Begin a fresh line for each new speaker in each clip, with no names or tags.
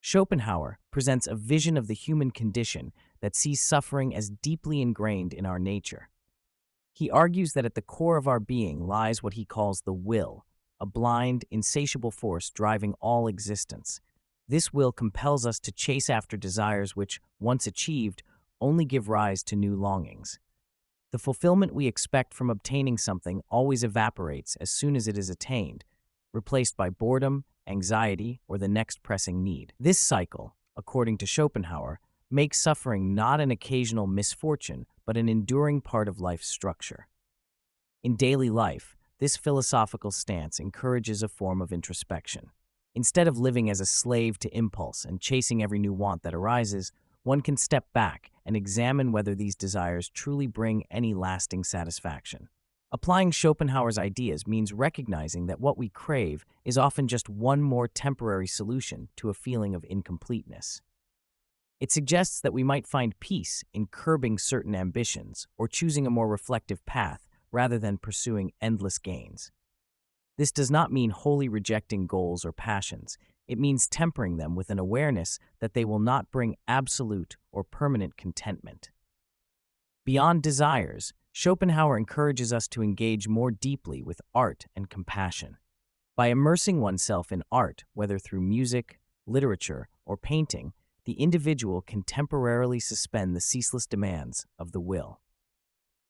Schopenhauer presents a vision of the human condition that sees suffering as deeply ingrained in our nature. He argues that at the core of our being lies what he calls the will, a blind, insatiable force driving all existence. This will compels us to chase after desires which, once achieved, only give rise to new longings. The fulfillment we expect from obtaining something always evaporates as soon as it is attained, replaced by boredom, anxiety, or the next pressing need. This cycle, according to Schopenhauer, makes suffering not an occasional misfortune, but an enduring part of life's structure. In daily life, this philosophical stance encourages a form of introspection. Instead of living as a slave to impulse and chasing every new want that arises, one can step back and examine whether these desires truly bring any lasting satisfaction. Applying Schopenhauer's ideas means recognizing that what we crave is often just one more temporary solution to a feeling of incompleteness. It suggests that we might find peace in curbing certain ambitions or choosing a more reflective path rather than pursuing endless gains. This does not mean wholly rejecting goals or passions. It means tempering them with an awareness that they will not bring absolute or permanent contentment. Beyond desires, Schopenhauer encourages us to engage more deeply with art and compassion. By immersing oneself in art, whether through music, literature, or painting, the individual can temporarily suspend the ceaseless demands of the will.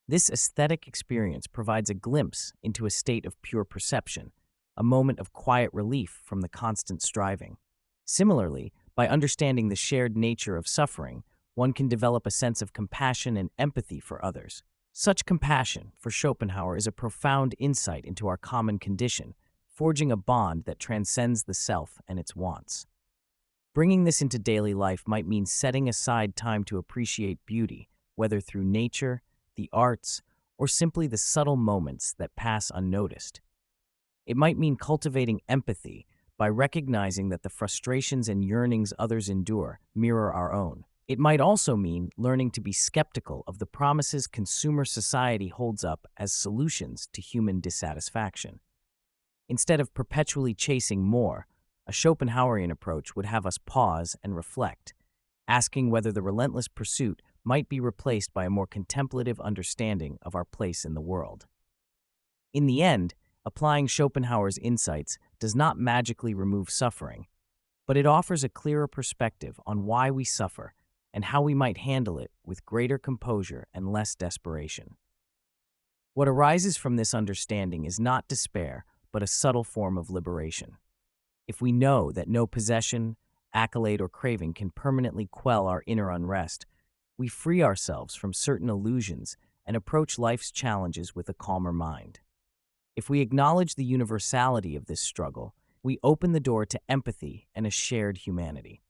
This aesthetic experience provides a glimpse into a state of pure perception, a moment of quiet relief from the constant striving. Similarly, by understanding the shared nature of suffering, one can develop a sense of compassion and empathy for others. Such compassion, for Schopenhauer, is a profound insight into our common condition, forging a bond that transcends the self and its wants. Bringing this into daily life might mean setting aside time to appreciate beauty, whether through nature, the arts, or simply the subtle moments that pass unnoticed. It might mean cultivating empathy by recognizing that the frustrations and yearnings others endure mirror our own. It might also mean learning to be skeptical of the promises consumer society holds up as solutions to human dissatisfaction. Instead of perpetually chasing more, a Schopenhauerian approach would have us pause and reflect, asking whether the relentless pursuit might be replaced by a more contemplative understanding of our place in the world. In the end, applying Schopenhauer's insights does not magically remove suffering, but it offers a clearer perspective on why we suffer and how we might handle it with greater composure and less desperation. What arises from this understanding is not despair, but a subtle form of liberation. If we know that no possession, accolade, or craving can permanently quell our inner unrest, we free ourselves from certain illusions and approach life's challenges with a calmer mind. If we acknowledge the universality of this struggle, we open the door to empathy and a shared humanity.